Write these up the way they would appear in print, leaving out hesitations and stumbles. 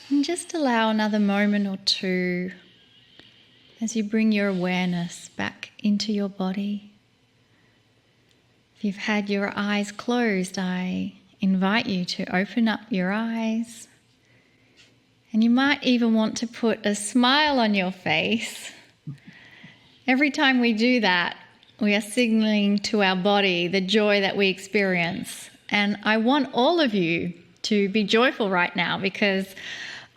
And just allow another moment or two as you bring your awareness back into your body. If you've had your eyes closed, I invite you to open up your eyes. And you might even want to put a smile on your face. Every time we do that, we are signaling to our body the joy that we experience. And I want all of you to be joyful right now, because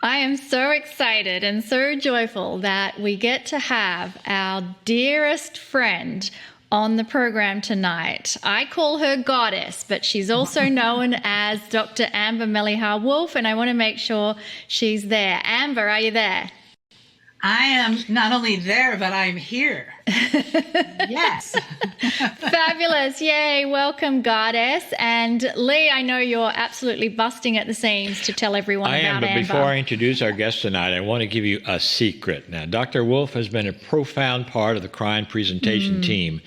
I am so excited and so joyful that we get to have our dearest friend on the program tonight. I call her Goddess, but she's also known as Dr. Amber Melhar Wolf, and I want to make sure she's there. Amber, are you there? I am not only there, but I'm here. Yes. Fabulous. Yay. Welcome, Goddess. And Lee, I know you're absolutely busting at the seams to tell everyone about Amber. I am, but before I introduce our guest tonight, I want to give you a secret. Now, Dr. Wolf has been a profound part of the Kryon presentation team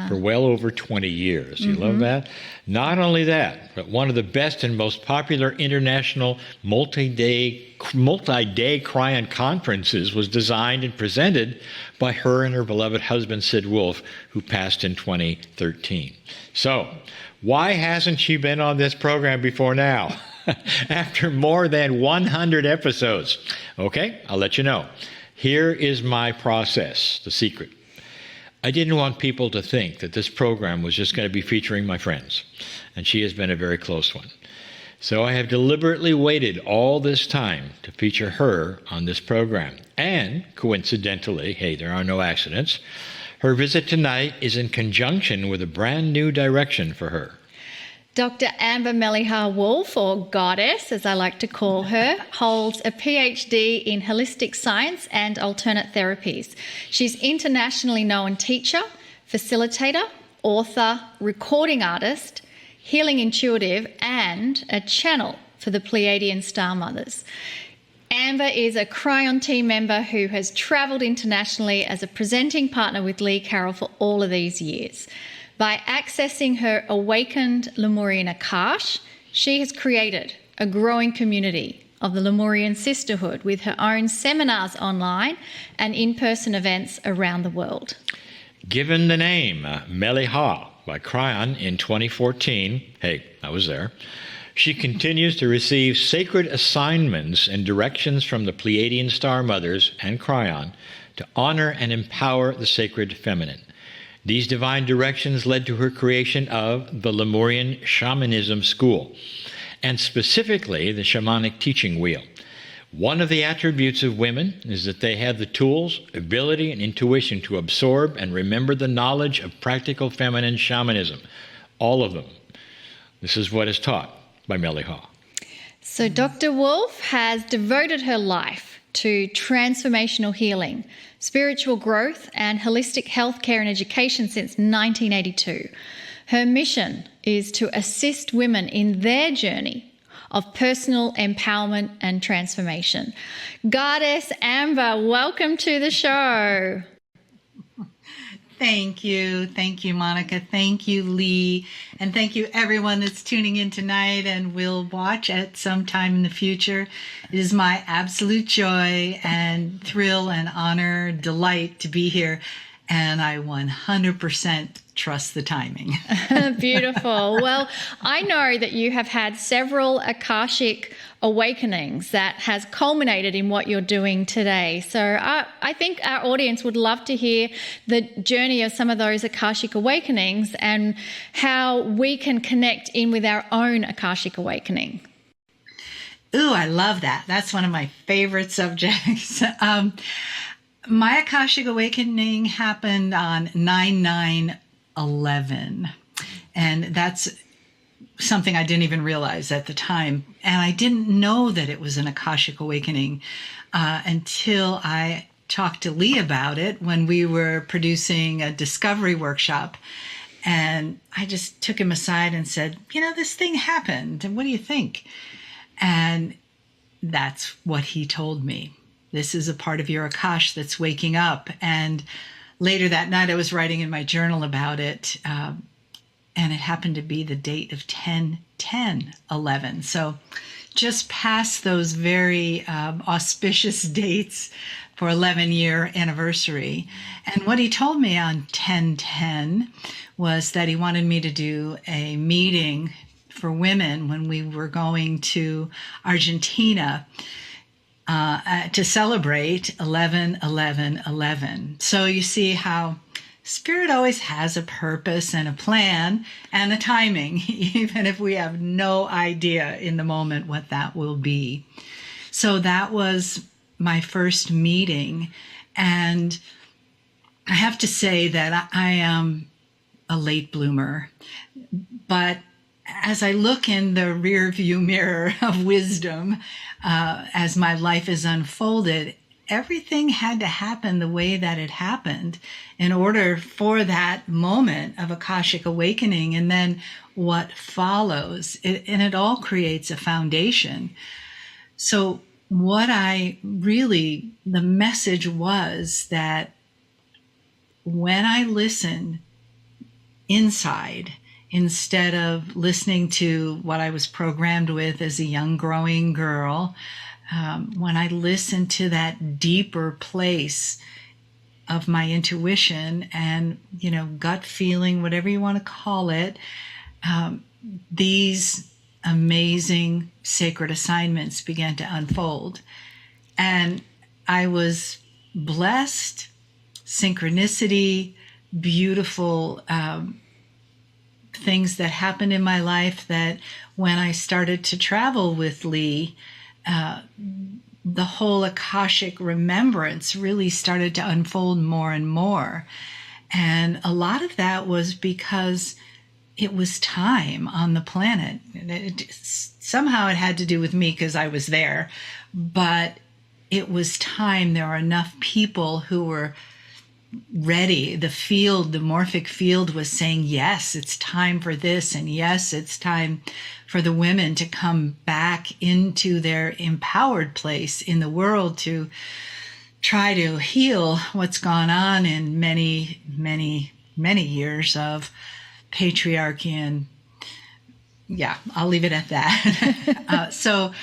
for well over 20 years. You love that? Not only that, but one of the best and most popular international multi-day Kryon conferences was designed and presented by her and her beloved husband, Sid Wolf, who passed in 2013. So, why hasn't she been on this program before now? After more than 100 episodes. Okay, I'll let you know. Here is my process, the secret. I didn't want people to think that this program was just going to be featuring my friends, and she has been a very close one. So I have deliberately waited all this time to feature her on this program. And coincidentally, hey, there are no accidents, her visit tonight is in conjunction with a brand new direction for her. Dr. Amber Melhar Wolf, or Goddess as I like to call her, holds a PhD in holistic science and alternate therapies. She's internationally known teacher, facilitator, author, recording artist, healing intuitive, and a channel for the Pleiadian star mothers. Amber is a Kryon team member who has travelled internationally as a presenting partner with Lee Carroll for all of these years. By accessing her awakened Lamrian Akash, she has created a growing community of the Lamrian sisterhood with her own seminars online and in-person events around the world. Given the name Melhar by Kryon in 2014, hey, I was there, she continues to receive sacred assignments and directions from the Pleiadian star mothers and Kryon to honor and empower the sacred feminine. These divine directions led to her creation of the Lamrian Shamanism School, and specifically the Shamanic teaching wheel. One of the attributes of women is that they have the tools, ability, and intuition to absorb and remember the knowledge of practical feminine shamanism. All of them. This is what is taught by Melhar. So Dr. Wolf has devoted her life to transformational healing, spiritual growth, and holistic healthcare and education since 1982. Her mission is to assist women in their journey of personal empowerment and transformation. Goddess Amber, welcome to the show. Thank you. Thank you, Monica. Thank you, Lee. And thank you, everyone that's tuning in tonight and will watch at some time in the future. It is my absolute joy and thrill and honor, delight to be here. And I 100% trust the timing. Beautiful. Well, I know that you have had several Akashic awakenings that has culminated in what you're doing today. So I think our audience would love to hear the journey of some of those Akashic awakenings and how we can connect in with our own Akashic awakening. Ooh, I love that. That's one of my favorite subjects. My Akashic awakening happened on 9/9/11, and that's something I didn't even realize at the time. And I didn't know that it was an Akashic awakening until I talked to Lee about it when we were producing a discovery workshop. And I just took him aside and said, this thing happened, and what do you think? And that's what he told me. This is a part of your Akash that's waking up. And later that night, I was writing in my journal about it, and it happened to be the date of 10/10/11. So just passed those very auspicious dates for 11-year anniversary. And what he told me on 10/10 was that he wanted me to do a meeting for women when we were going to Argentina to celebrate 11/11/11. So you see how Spirit always has a purpose and a plan and a timing, even if we have no idea in the moment what that will be. So that was my first meeting. And I have to say that I am a late bloomer. But as I look in the rear view mirror of wisdom, as my life is unfolded, everything had to happen the way that it happened in order for that moment of Akashic awakening and then what follows. And it all creates a foundation. So the message was that when I listen inside, instead of listening to what I was programmed with as a young growing girl, when I listen to that deeper place of my intuition and, gut feeling, whatever you want to call it, these amazing sacred assignments began to unfold. And I was blessed, synchronicity, beautiful things that happened in my life, that when I started to travel with Lee, the whole Akashic remembrance really started to unfold more and more. And a lot of that was because it was time on the planet. Somehow it had to do with me because I was there, but it was time. There were enough people who were ready. The morphic field was saying, yes, it's time for this. And yes, it's time for the women to come back into their empowered place in the world to try to heal what's gone on in many, many, many years of patriarchy. And yeah, I'll leave it at that. So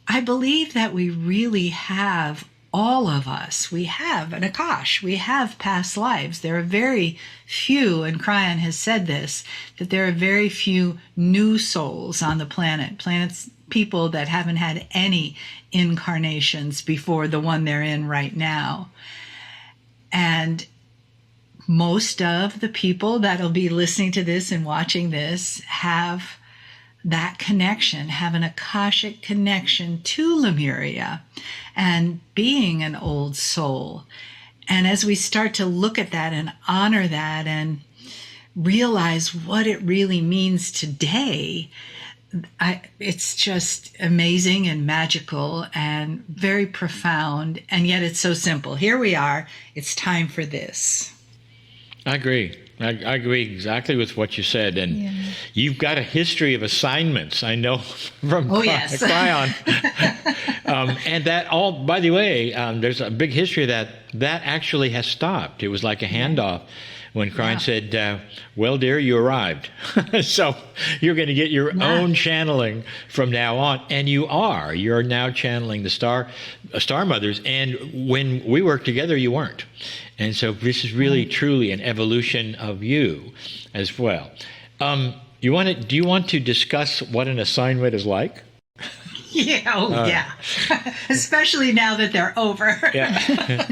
I believe that we really have, all of us, we have an Akash, we have past lives. There are very few, and Kryon has said this, that there are very few new souls on the planets, people that haven't had any incarnations before the one they're in right now. And most of the people that'll be listening to this and watching this have that connection, have an Akashic connection to Lemuria and being an old soul. And as we start to look at that and honor that and realize what it really means today, it's just amazing and magical and very profound. And yet it's so simple. Here we are. It's time for this. I agree. I agree exactly with what you said. And you've got a history of assignments, I know, from Kryon. And that all, by the way, there's a big history of that actually has stopped. It was like a handoff when Kryon said, well, dear, you arrived. So you're going to get your own channeling from now on. And you're now channeling the star mothers. And when we worked together, you weren't. And so this is really truly an evolution of you as well. Do you want to discuss what an assignment is like? Yeah. Especially now that they're over. Yeah.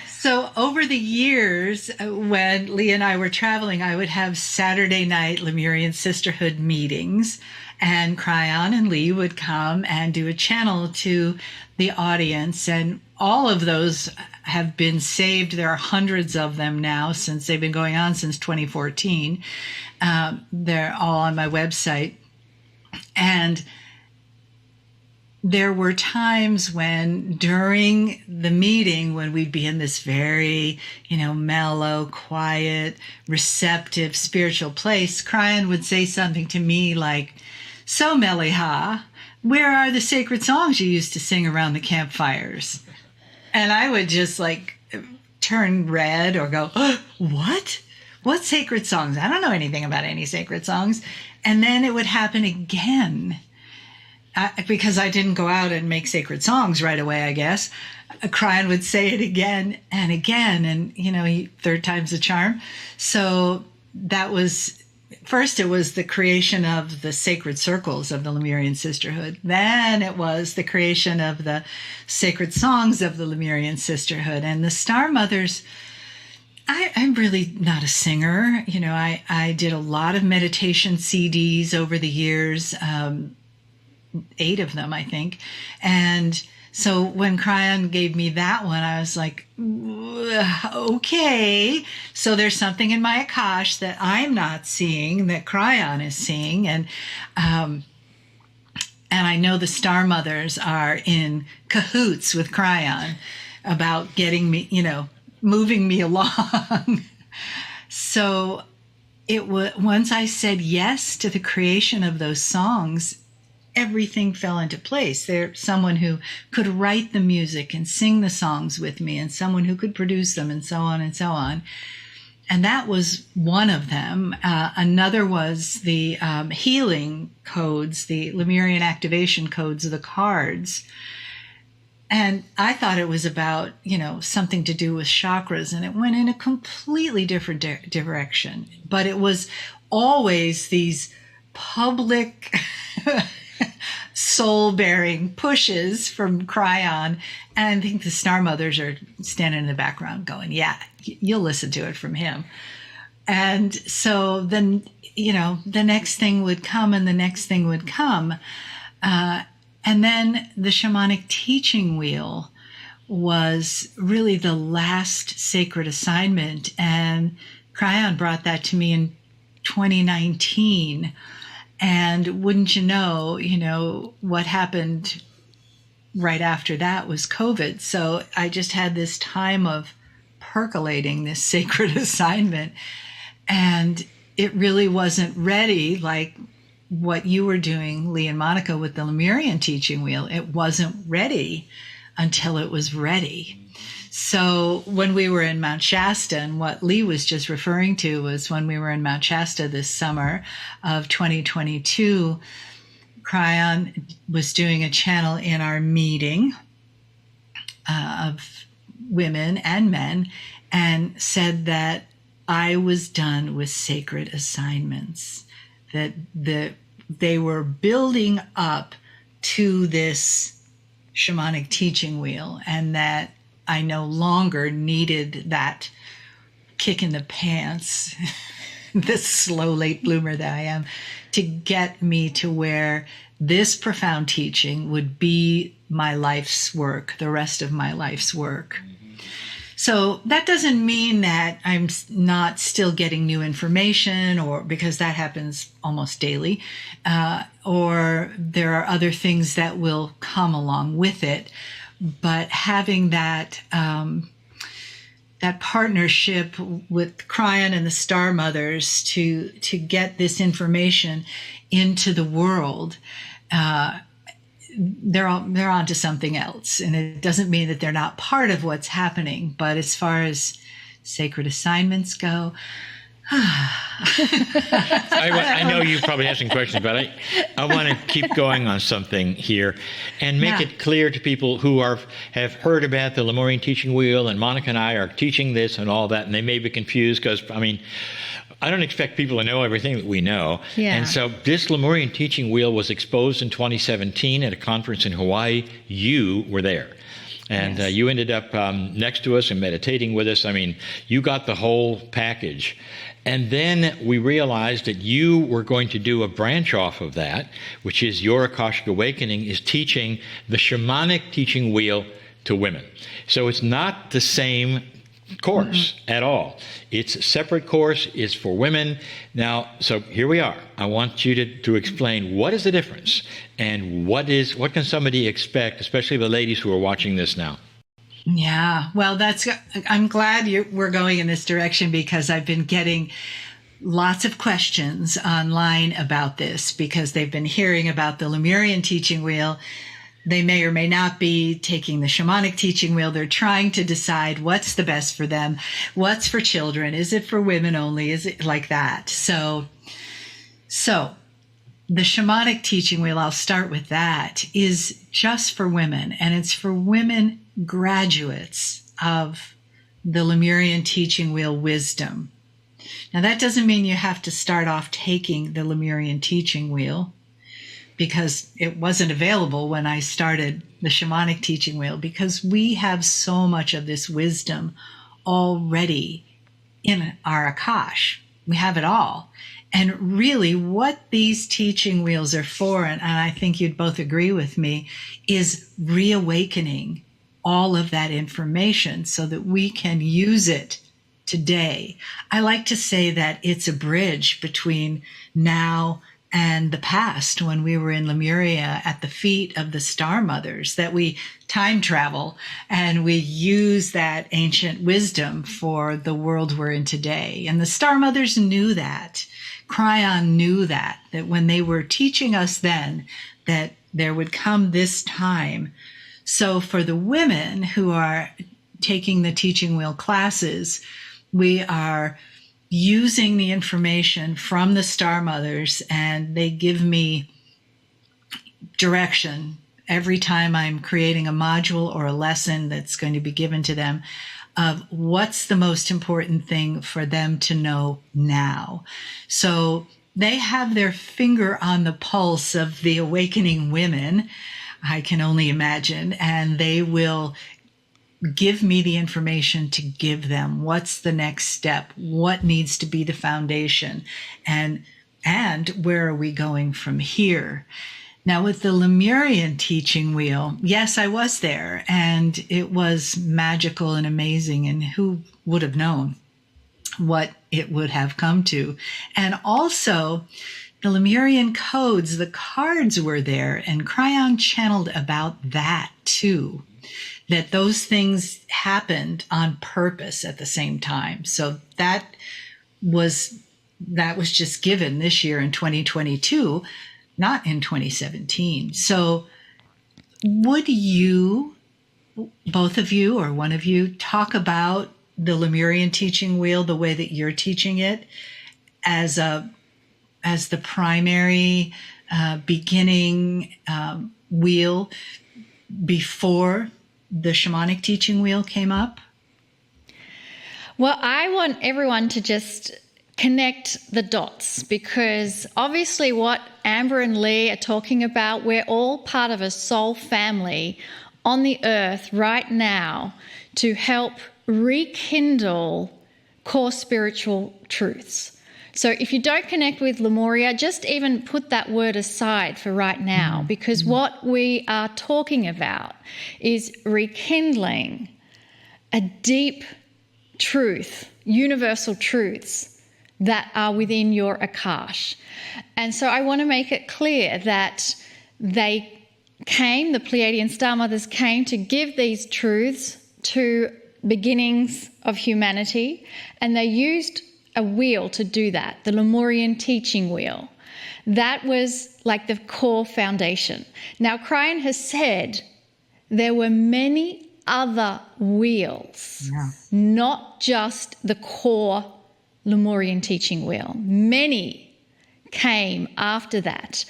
So over the years, when Lee and I were traveling, I would have Saturday night Lemurian Sisterhood meetings, and Kryon and Lee would come and do a channel to the audience. And all of those have been saved. There are hundreds of them now, since they've been going on since 2014. They're all on my website. And there were times when during the meeting, when we'd be in this very, mellow, quiet, receptive, spiritual place, Kryon would say something to me like, "So, Melhar, where are the sacred songs you used to sing around the campfires?" And I would just turn red or go, "Oh, what? what sacred songs? I don't know anything about any sacred songs. And then it would happen again. Because I didn't go out and make sacred songs right away, I guess. Kryon would say it again and again. And, third time's the charm. So that was, first it was the creation of the sacred circles of the Lamrian sisterhood. Then it was the creation of the sacred songs of the Lamrian sisterhood. And the Star Mothers, I'm really not a singer. I did a lot of meditation CDs over the years, 8 of them, I think. And so when Kryon gave me that one, I was like, okay, so there's something in my Akash that I'm not seeing that Kryon is seeing. And I know the Star Mothers are in cahoots with Kryon about getting me, moving me along. So it was, once I said yes to the creation of those songs, everything fell into place. There's someone who could write the music and sing the songs with me, and someone who could produce them, and so on and so on. And that was one of them. Another was the healing codes, the Lamrian activation codes of the cards. And I thought it was about, something to do with chakras, and it went in a completely different direction. But it was always these public soul-bearing pushes from Kryon. And I think the Star Mothers are standing in the background going, yeah, you'll listen to it from him. And so then, the next thing would come and the next thing would come. And then the shamanic teaching wheel was really the last sacred assignment. And Kryon brought that to me in 2019. And wouldn't you know, what happened right after that was COVID. So I just had this time of percolating this sacred assignment. And it really wasn't ready like what you were doing, Lee and Monica, with the Lamrian teaching wheel. It wasn't ready until it was ready. So when we were in Mount Shasta, and what Lee was just referring to was when we were in Mount Shasta this summer of 2022, Kryon was doing a channel in our meeting of women and men, and said that I was done with sacred assignments, that they were building up to this shamanic teaching wheel, and that I no longer needed that kick in the pants, this slow late bloomer that I am, to get me to where this profound teaching would be my life's work, the rest of my life's work. So that doesn't mean that I'm not still getting new information, or because that happens almost daily, or there are other things that will come along with it. But having that that partnership with Kryon and the Star Mothers to get this information into the world, they're onto something else. And it doesn't mean that they're not part of what's happening. But as far as sacred assignments go, I know you probably have some questions, but I want to keep going on something here and make it clear to people who have heard about the Lamrian teaching wheel, and Monica and I are teaching this and all that, and they may be confused because, I don't expect people to know everything that we know. Yeah. And so this Lamrian teaching wheel was exposed in 2017 at a conference in Hawaii. You were there. And yes. You ended up next to us and meditating with us. You got the whole package. And then we realized that you were going to do a branch off of that, which is your Akashic Awakening is teaching the shamanic teaching wheel to women. So it's not the same course at all. It's a separate course. It's for women. Now, so here we are. I want you to explain what is the difference, and what can somebody expect, especially the ladies who are watching this now. Yeah, well, I'm glad we're going in this direction, because I've been getting lots of questions online about this, because they've been hearing about the Lamrian teaching wheel They may or may not be taking the shamanic teaching wheel. They're trying to decide what's the best for them, what's for children. Is it for women only? Is it like that? So the shamanic teaching wheel, I'll start with that, is just for women. And it's for women graduates of the Lamrian teaching wheel wisdom. Now, that doesn't mean you have to start off taking the Lamrian teaching wheel, because it wasn't available when I started the shamanic teaching wheel, because we have so much of this wisdom already in our Akash. We have it all. And really what these teaching wheels are for, and I think you'd both agree with me, is reawakening all of that information so that we can use it today. I like to say that it's a bridge between now and the past, when we were in Lemuria at the feet of the Star Mothers, that we time travel and we use that ancient wisdom for the world we're in today. And the Star Mothers knew that. Kryon knew that when they were teaching us then, that there would come this time. So for the women who are taking the teaching wheel classes, we are using the information from the Star Mothers, and they give me direction every time I'm creating a module or a lesson that's going to be given to them of what's the most important thing for them to know now. So they have their finger on the pulse of the awakening women, I can only imagine, and they will give me the information to give them. What's the next step? What needs to be the foundation? And where are we going from here? Now, with the Lamrian teaching wheel, yes, I was there, and it was magical and amazing, and who would have known what it would have come to? And also, the Lamrian codes, the cards were there, and Kryon channeled about that too, that those things happened on purpose at the same time. So that was just given this year in 2022, not in 2017. So would you, both of you or one of you, talk about the Lamrian teaching wheel the way that you're teaching it as the primary beginning wheel before the shamanic teaching wheel came up? Well, I want everyone to just connect the dots, because obviously what Amber and Lee are talking about, we're all part of a soul family on the earth right now to help rekindle core spiritual truths. So if you don't connect with Lemuria, just even put that word aside for right now, because what we are talking about is rekindling a deep truth, universal truths that are within your Akash. And so I want to make it clear that the Pleiadian Star Mothers came to give these truths to beginnings of humanity, and they used a wheel to do that, the Lemurian teaching wheel. That was like the core foundation. Now, Kryon has said there were many other wheels, not just the core Lemurian teaching wheel. Many came after that.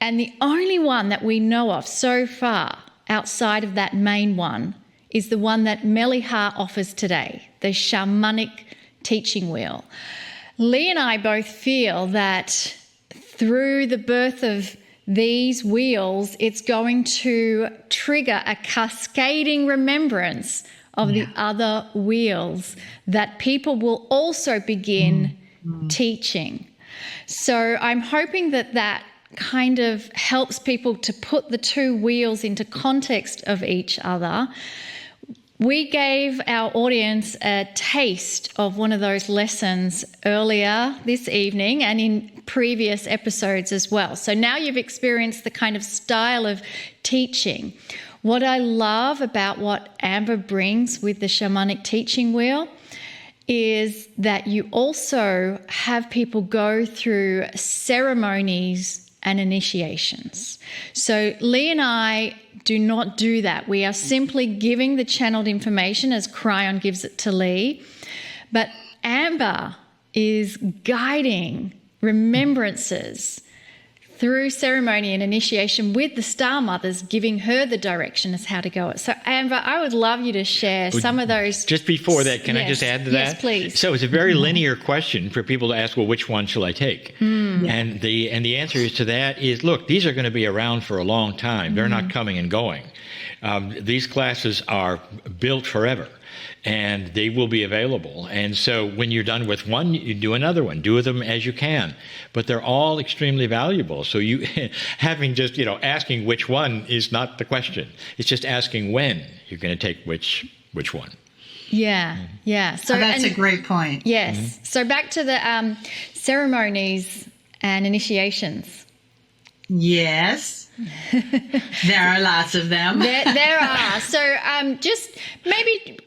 And the only one that we know of so far outside of that main one is the one that Melhar offers today, the Shamanic teaching wheel. Lee and I both feel that through the birth of these wheels, it's going to trigger a cascading remembrance of the other wheels that people will also begin teaching. So I'm hoping that kind of helps people to put the two wheels into context of each other. We gave our audience a taste of one of those lessons earlier this evening and in previous episodes as well. So now you've experienced the kind of style of teaching. What I love about what Amber brings with the shamanic teaching wheel is that you also have people go through ceremonies and initiations. So Lee and I do not do that. We are simply giving the channeled information as Kryon gives it to Lee. But Amber is guiding remembrances through ceremony and initiation with the Star Mothers, giving her the direction as how to go it. So, Amber, I would love you to share some of those. Just before that, can I just add to that? Yes, please. So it's a very linear question for people to ask, well, which one shall I take? And the answer to that is, look, these are going to be around for a long time. They're not coming and going. These classes are built forever, and they will be available. And so when you're done with one, you do another one. Do them as you can. But they're all extremely valuable. So you having just, asking which one is not the question. It's just asking when you're going to take which one. Yeah, yeah. So that's a great point. Yes. So back to the ceremonies and initiations. Yes. There are lots of them. There are. So just maybe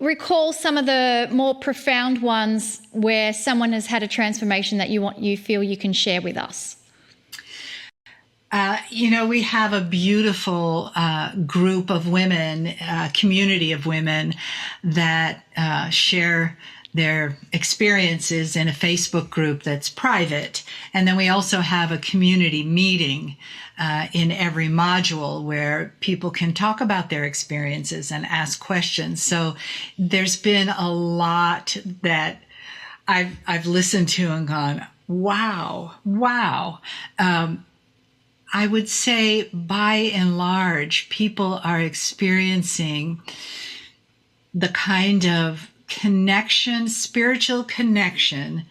recall some of the more profound ones where someone has had a transformation that you feel you can share with us. We have a beautiful group of women, community of women that share their experiences in a Facebook group that's private. And then we also have a community meeting in every module where people can talk about their experiences and ask questions. So there's been a lot that I've listened to and gone, wow. I would say by and large, people are experiencing the kind of connection, spiritual connection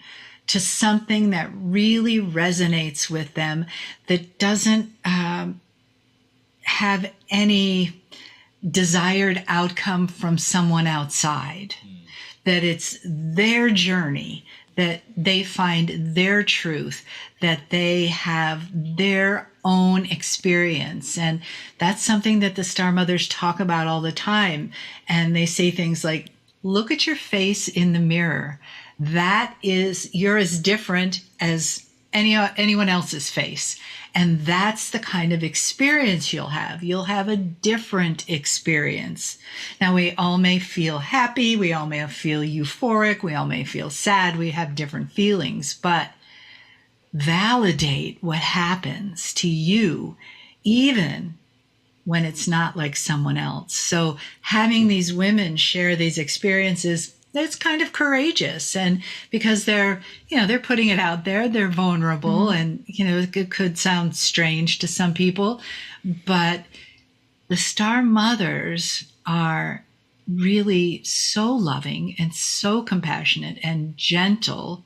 to something that really resonates with them, that doesn't have any desired outcome from someone outside, that it's their journey, that they find their truth, that they have their own experience. And that's something that the Star Mothers talk about all the time. And they say things like, look at your face in the mirror. You're as different as anyone else's face. And that's the kind of experience you'll have. You'll have a different experience. Now, we all may feel happy. We all may feel euphoric. We all may feel sad. We have different feelings, but validate what happens to you, even when it's not like someone else. So having these women share these experiences, it's kind of courageous. And because they're putting it out there, they're vulnerable, and, it could sound strange to some people, but the Star Mothers are really so loving and so compassionate and gentle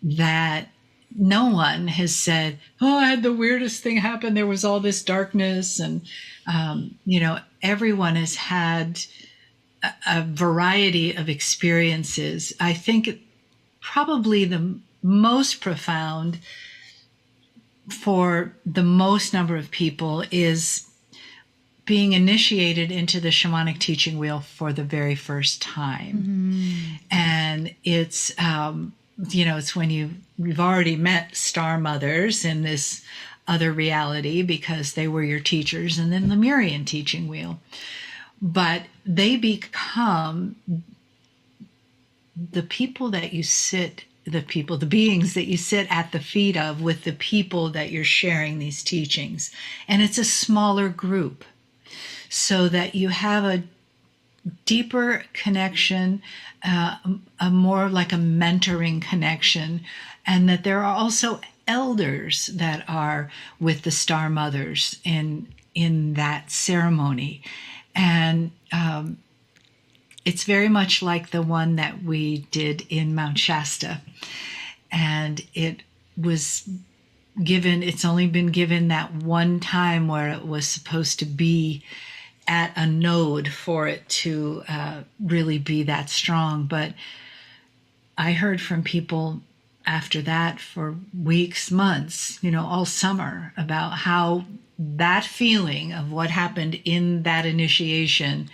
that no one has said, oh, I had the weirdest thing happen. There was all this darkness. And, everyone has had a variety of experiences. I think probably the most profound for the most number of people is being initiated into the shamanic teaching wheel for the very first time. And it's, it's when you've already met Star Mothers in this other reality because they were your teachers, and then Lamrian teaching wheel. But they become the people that you sit, the beings that you sit at the feet of with the people that you're sharing these teachings. And it's a smaller group so that you have a deeper connection, a more like a mentoring connection, and that there are also elders that are with the Star Mothers in that ceremony. And it's very much like the one that we did in Mount Shasta. And it was given, it's only been given that one time where it was supposed to be at a node for it to really be that strong. But I heard from people after that for weeks, months, all summer, about how that feeling of what happened in that initiation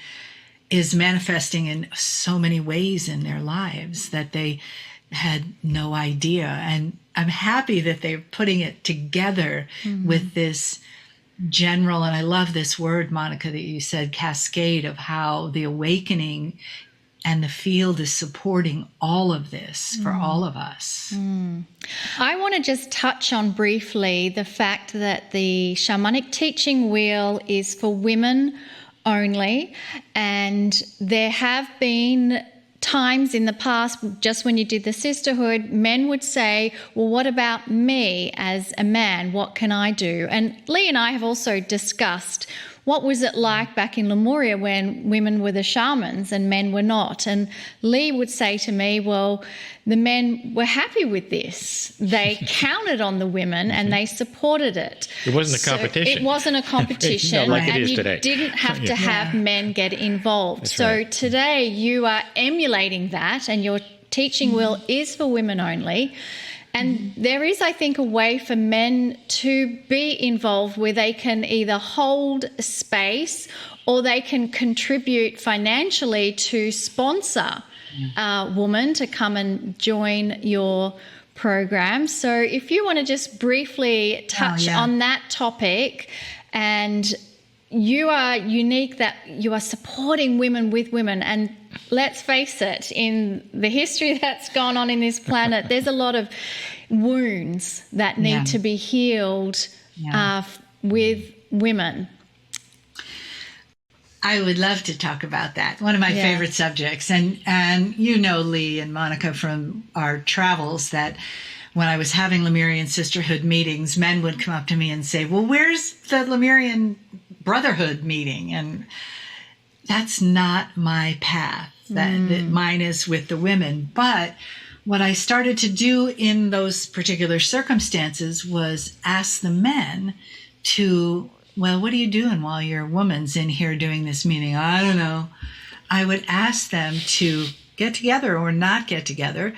is manifesting in so many ways in their lives that they had no idea. And I'm happy that they're putting it together with this general, and I love this word, Monica, that you said, cascade, of how the awakening and the field is supporting all of this for all of us. I want to just touch on briefly the fact that the shamanic teaching wheel is for women only, and there have been times in the past, just when you did the sisterhood, men would say, well, what about me as a man? What can I do? And Lee and I have also discussed what was it like back in Lemuria when women were the shamans and men were not. And Lee would say to me, well, the men were happy with this. They counted on the women and they supported it. It wasn't a competition. It wasn't a competition. No, like it and is you today. didn't have to have men get involved. That's so right. today you are emulating that, and your teaching wheel is for women only. And there is, I think, a way for men to be involved where they can either hold space or they can contribute financially to sponsor a woman to come and join your program. So if you want to just briefly touch on that topic, and you are unique that you are supporting women with women. And let's face it, in the history that's gone on in this planet, there's a lot of wounds that need to be healed with women. I would love to talk about that. One of my favorite subjects. And you know, Lee and Monica, from our travels, that when I was having Lamrian sisterhood meetings, men would come up to me and say, well, where's the Lamrian brotherhood meeting? And that's not my path. That mine is with the women. But what I started to do in those particular circumstances was ask the men to, well, what are you doing while your woman's in here doing this meeting? I don't know. I would ask them to get together or not get together,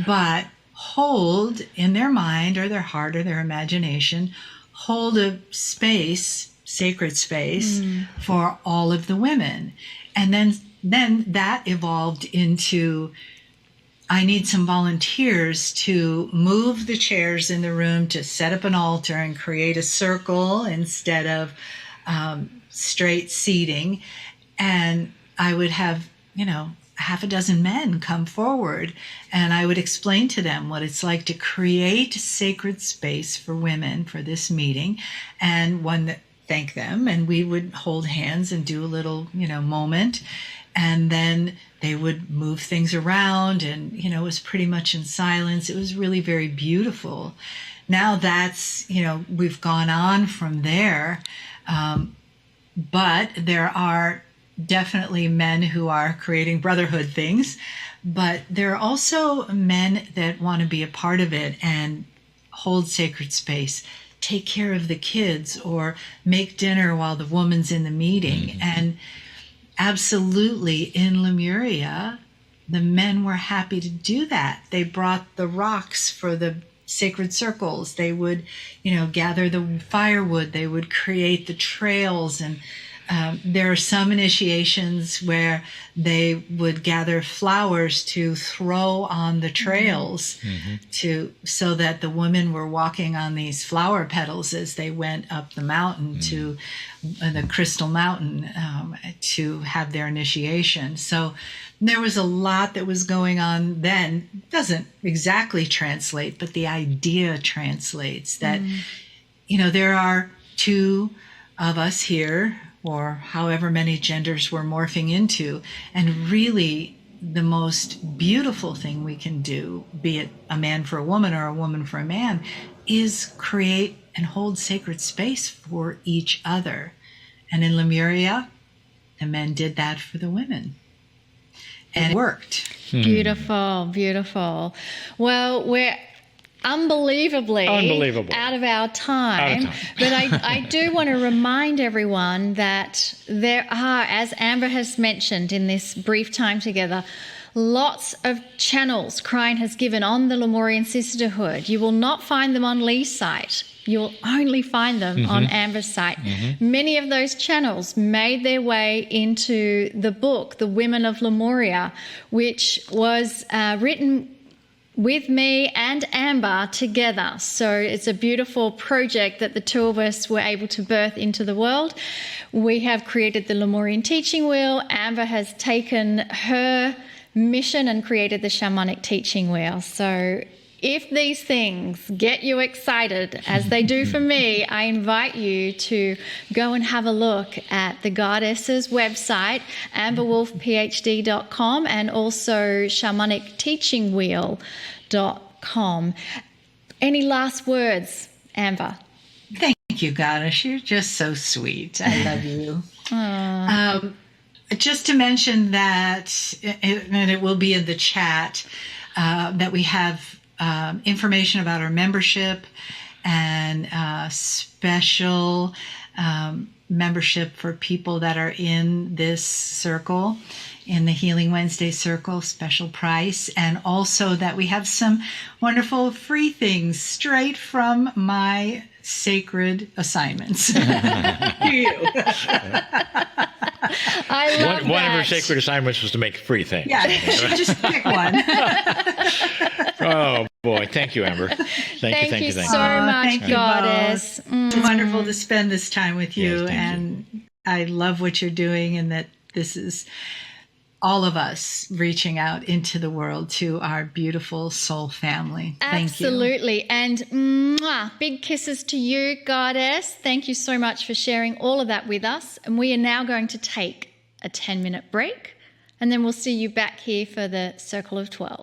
but hold in their mind or their heart or their imagination, hold a space, sacred space, for all of the women. And then that evolved into, I need some volunteers to move the chairs in the room, to set up an altar and create a circle instead of straight seating. And I would have, half a dozen men come forward, and I would explain to them what it's like to create sacred space for women for this meeting, and thank them, and we would hold hands and do a little, moment, and then they would move things around, and, it was pretty much in silence. It was really very beautiful. Now that's, we've gone on from there, but there are definitely men who are creating brotherhood things, but there are also men that want to be a part of it and hold sacred space, take care of the kids, or make dinner while the woman's in the meeting. And absolutely, in Lemuria, the men were happy to do that. They brought the rocks for the sacred circles. They would, gather the firewood. They would create the trails. And there are some initiations where they would gather flowers to throw on the trails so that the women were walking on these flower petals as they went up the mountain to the Crystal Mountain to have their initiation. So there was a lot that was going on then. It doesn't exactly translate, but the idea translates that, there are two of us here, or however many genders we're morphing into. And really, the most beautiful thing we can do, be it a man for a woman or a woman for a man, is create and hold sacred space for each other. And in Lemuria, the men did that for the women. And it worked. Beautiful, beautiful. Well, we're unbelievably out of our time. But I do want to remind everyone that there are, as Amber has mentioned in this brief time together, lots of channels Kryon has given on the Lemurian Sisterhood. You will not find them on Lee's site. You'll only find them on Amber's site. Many of those channels made their way into the book, The Women of Lemuria, which was written with me and Amber together. So it's a beautiful project that the two of us were able to birth into the world. We have created the Lamrian teaching wheel. Amber has taken her mission and created the shamanic teaching wheel. So if these things get you excited, as they do for me, I invite you to go and have a look at the goddess's website, amberwolfphd.com, and also shamanicteachingwheel.com. Any last words, Amber? Thank you, goddess. You're just so sweet. I love you. Just to mention that, and it will be in the chat, that we have information about our membership and special membership for people that are in this circle, in the Healing Wednesday circle, special price, and also that we have some wonderful free things straight from my sacred assignments. To you. I love one of her sacred assignments was to make free things. Yeah, just pick one. Oh boy, thank you, Amber. Thank you so much, thank you goddess. It's wonderful to spend this time with you, Yes, and I love what you're doing, and that this is all of us reaching out into the world to our beautiful soul family. Thank you. Absolutely. And big kisses to you, goddess. Thank you so much for sharing all of that with us. And we are now going to take a 10-minute break, and then we'll see you back here for the Circle of 12.